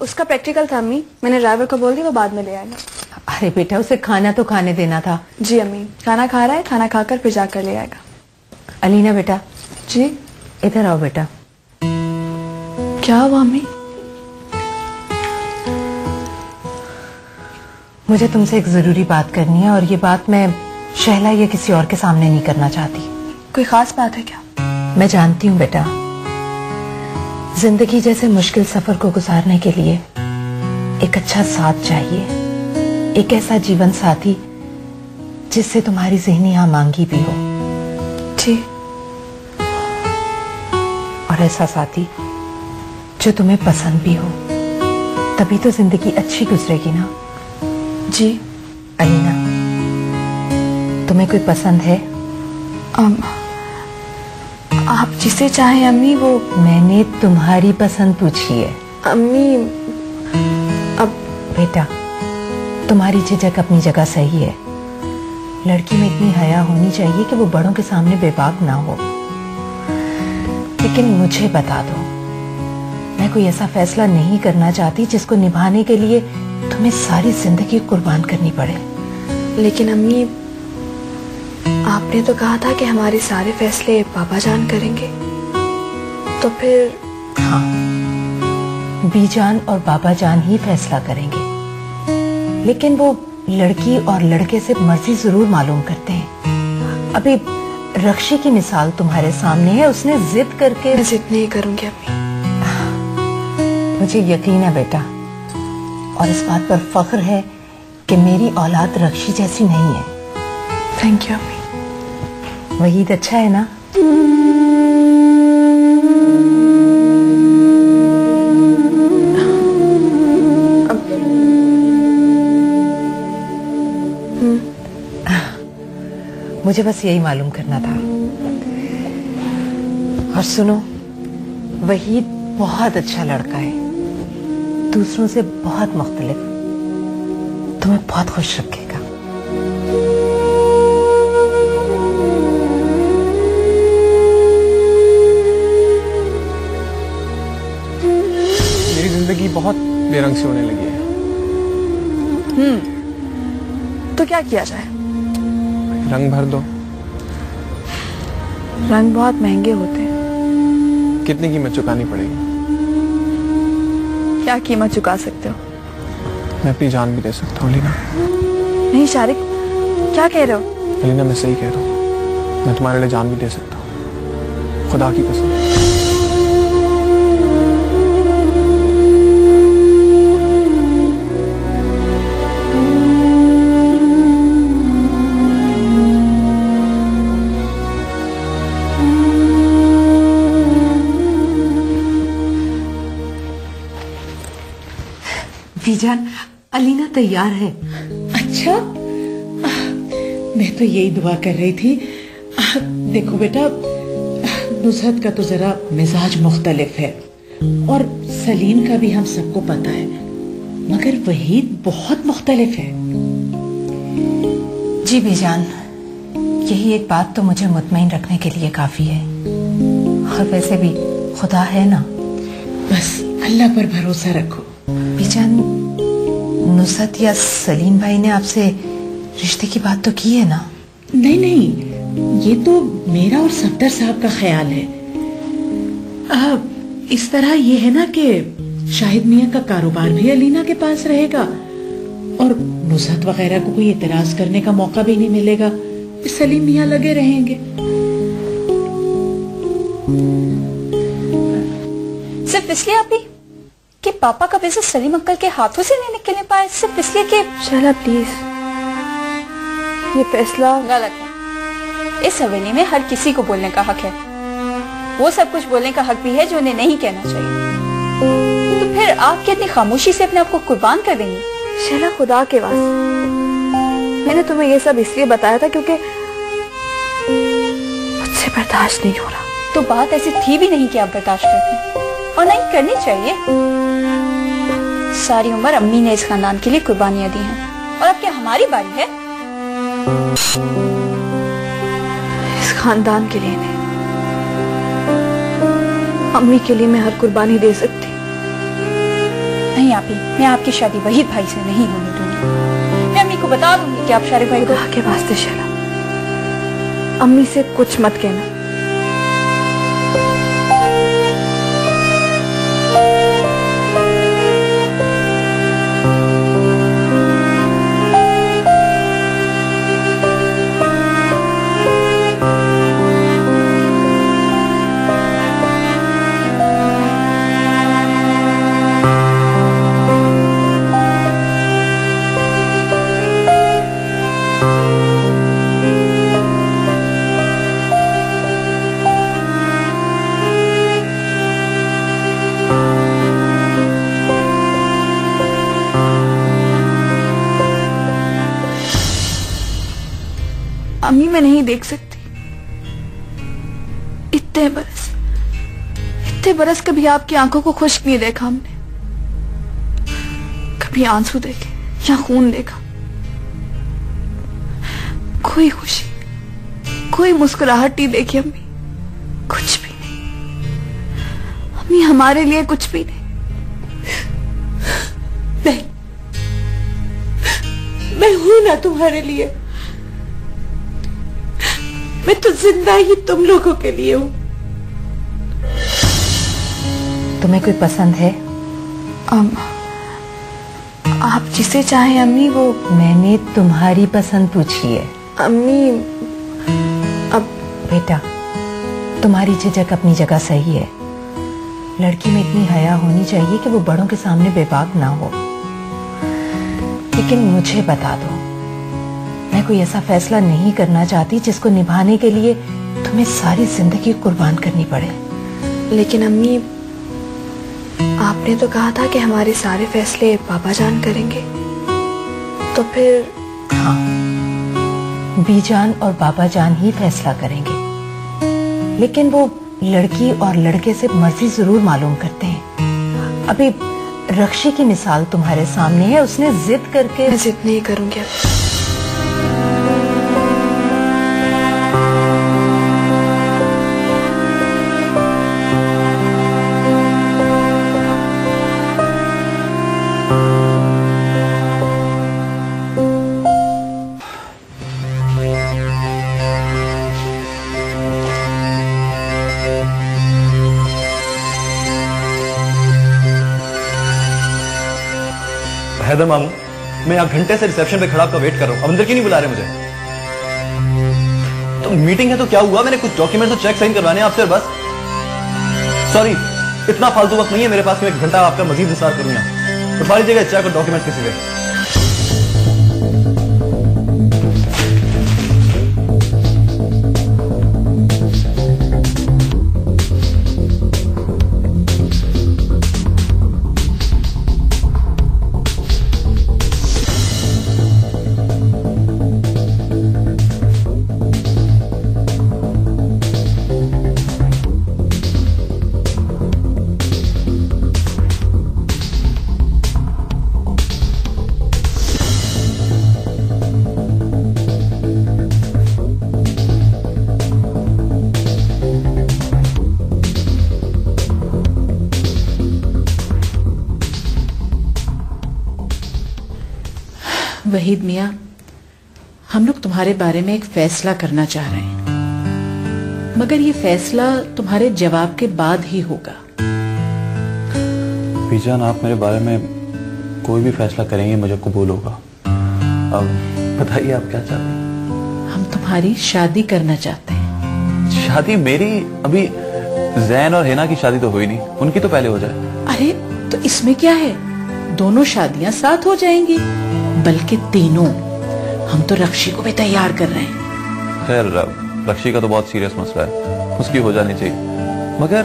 उसका प्रैक्टिकल था अम्मी, मैंने ड्राइवर को बोल दी, वो बाद में ले आएगा। अरे बेटा उसे खाना तो खाने देना था। जी अम्मी, खाना खा रहा है, खाना खाकर फिर जाकर ले आएगा। अलीना बेटा। जी इधर आओ बेटा। क्या हुआ अम्मी? मुझे तुमसे एक जरूरी बात करनी है और ये बात मैं शहला या किसी और के सामने नहीं करना चाहती। कोई खास बात है क्या? मैं जानती हूँ बेटा, जिंदगी जैसे मुश्किल सफर को गुजारने के लिए एक अच्छा साथ चाहिए, एक ऐसा जीवन साथी जिससे तुम्हारी ज़हनी आमांगी भी हो। जी। और ऐसा साथी जो तुम्हें पसंद भी हो, तभी तो जिंदगी अच्छी गुजरेगी ना। जी। अलीना, तुम्हें कोई पसंद है? आप जिसे चाहें अम्मी। वो मैंने तुम्हारी पसंद पूछी है अम्मी। अब बेटा, तुम्हारी झिझक अपनी जगह सही है। लड़की में इतनी हया होनी चाहिए कि वो बड़ों के सामने बेबाक ना हो। लेकिन मुझे बता दो, मैं कोई ऐसा फैसला नहीं करना चाहती जिसको निभाने के लिए तुम्हें सारी जिंदगी कुर्बान करनी पड़े। लेकिन अम्मी, आपने तो कहा था कि हमारे सारे फैसले पापा जान करेंगे, तो फिर? हाँ, बीजान और बाबा जान ही फैसला करेंगे, लेकिन वो लड़की और लड़के से मर्जी जरूर मालूम करते हैं। अभी रक्षी की मिसाल तुम्हारे सामने है, उसने जिद करके। मैं जिद नहीं करूंगी अम्मी। मुझे यकीन है बेटा, और इस बात पर फख्र है कि मेरी औलाद रक्षी जैसी नहीं है। थैंक यू अम्मी। वहीद अच्छा है ना? मुझे बस यही मालूम करना था। और सुनो, वहीद बहुत अच्छा लड़का है, दूसरों से बहुत मुख्तलिफ, तुम्हें बहुत खुश रखेगा। मेरी जिंदगी बहुत बेरंग सी होने लगी है। तो क्या किया जाए? रंग भर दो। रंग बहुत महंगे होते हैं। कितनी कीमत चुकानी पड़ेगी? क्या कीमत चुका सकते हो? मैं अपनी जान भी दे सकता हूँ अलीना। नहीं शारिक, क्या कह रहे हो? अलीना, मैं सही कह रहा हूँ, मैं तुम्हारे लिए जान भी दे सकता हूँ, खुदा की कसम। बीजान, अलीना तैयार है। अच्छा, मैं तो यही दुआ कर रही थी। देखो बेटा, नुसरत का तो जरा मिजाज मुख्तलिफ है और सलीम का भी हम सबको पता है, मगर वहीद बहुत मुख्तलिफ है। जी बीजान, यही एक बात तो मुझे मुतमईन रखने के लिए काफी है। और वैसे भी खुदा है ना। बस अल्लाह पर भरोसा रखो। बीजान, नुसरत या सलीम भाई ने आपसे रिश्ते की बात तो की है ना? नहीं नहीं, ये तो मेरा और सफदर साहब का ख्याल है। इस तरह ये है ना कि शाहिद मियाँ का कारोबार भी अलीना के पास रहेगा और नुसरत वगैरह को कोई एतराज करने का मौका भी नहीं मिलेगा। सलीम मियाँ लगे रहेंगे। सिर्फ इसलिए आप भी कि पापा का पैसा सलीम अंकल के हाथों से नहीं निकलने पाए, सिर्फ इसलिए कि? शहला प्लीज, ये फैसला गलत है। इस हवेली में हर किसी को बोलने का हक है। वो सब कुछ बोलने का हक भी है जो उन्हें नहीं कहना चाहिए। तो फिर आप क्या इतनी खामोशी से अपने आप को कुर्बान कर देंगी? शहला, खुदा के वास्ते, मैंने तुम्हें ये सब इसलिए बताया था क्योंकि मुझसे बर्दाश्त नहीं हो रहा। तो बात ऐसी थी भी नहीं कि आप बर्दाश्त करती, और नहीं करनी चाहिए। सारी उम्र अम्मी ने इस खानदान के लिए कुर्बानियां दी हैं, और अब क्या हमारी बारी है? इस खानदान के लिए नहीं, अम्मी के लिए मैं हर कुर्बानी दे सकती, नहीं आपी, मैं आपकी शादी वहीद भाई से नहीं होने दूंगी। मैं अम्मी को बता दूंगी कि आप शारिफ भाई को। के वास्ते शैला, अम्मी से कुछ मत कहना। अम्मी मैं नहीं देख सकती। इतने बरस कभी आपकी आंखों को खुश्क नहीं देखा हमने, कभी आंसू देखे या खून देखा। कोई खुशी, कोई मुस्कुराहट नहीं देखी अम्मी, कुछ भी नहीं। अम्मी हमारे लिए कुछ भी नहीं। नहीं, मैं हूं ना तुम्हारे लिए। मैं तो जिंदा ही तुम लोगों के लिए हूं। तुम्हें कोई पसंद है? आप जिसे चाहें अम्मी। वो मैंने तुम्हारी पसंद पूछी है अम्मी। अब बेटा, तुम्हारी झिझक अपनी जगह सही है। लड़की में इतनी हया होनी चाहिए कि वो बड़ों के सामने बेबाक ना हो। लेकिन मुझे बता दो, मैं कोई ऐसा फैसला नहीं करना चाहती जिसको निभाने के लिए तुम्हें सारी जिंदगी कुर्बान करनी पड़े। लेकिन अम्मी, आपने तो कहा था कि हमारे सारे फैसले पापा जान करेंगे, तो फिर? हाँ, बीजान और बाबा जान ही फैसला करेंगे। लेकिन वो लड़की और लड़के से मर्जी जरूर मालूम करते हैं। अभी रक्षी की मिसाल तुम्हारे सामने है, उसने जिद करके। मैं जिद नहीं करूंगी अब। हैदर मामू, मैं यहाँ घंटे से रिसेप्शन पे खड़ा आपका वेट कर रहा हूँ। अब अंदर क्यों नहीं बुला रहे मुझे? तो मीटिंग है तो क्या हुआ? मैंने कुछ डॉक्यूमेंट्स और चेक साइन करवाने हैं आपसे बस। सॉरी, इतना फालतू वक्त नहीं है मेरे पास कि मैं 1 घंटा आपका मजीद इंतजार करूँ यहाँ। उठवा लीजिएगा चेक और डॉक्यूमेंट किसी से। वहीद मियां, हम लोग तुम्हारे बारे में एक फैसला करना चाह रहे हैं, मगर ये फैसला तुम्हारे जवाब के बाद ही होगा। बीजान, आप मेरे बारे में कोई भी फैसला करेंगे मुझे कबूल होगा। अब बताइए आप क्या चाहते हैं? हम तुम्हारी शादी करना चाहते हैं। शादी मेरी? अभी जैन और हेना की शादी तो हुई नहीं, उनकी तो पहले हो जाए। अरे तो इसमें क्या है, दोनों शादियां साथ हो जाएंगी, बल्कि तीनों। हम तो रक्षी को भी तैयार कर रहे हैं। खैर, रक्षी का तो बहुत सीरियस मसला है, उसकी हो जानी चाहिए, मगर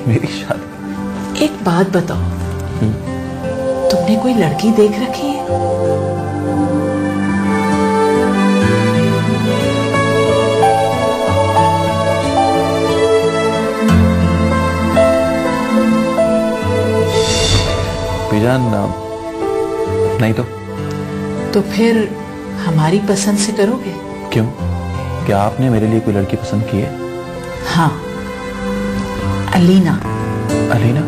मेरी शादी। एक बात बताओ, तुमने कोई लड़की देख रखी है? बीजान, नहीं तो फिर हमारी पसंद से करोगे? क्यों? क्या आपने मेरे लिए कोई लड़की पसंद की है? हाँ, अलीना। अलीना?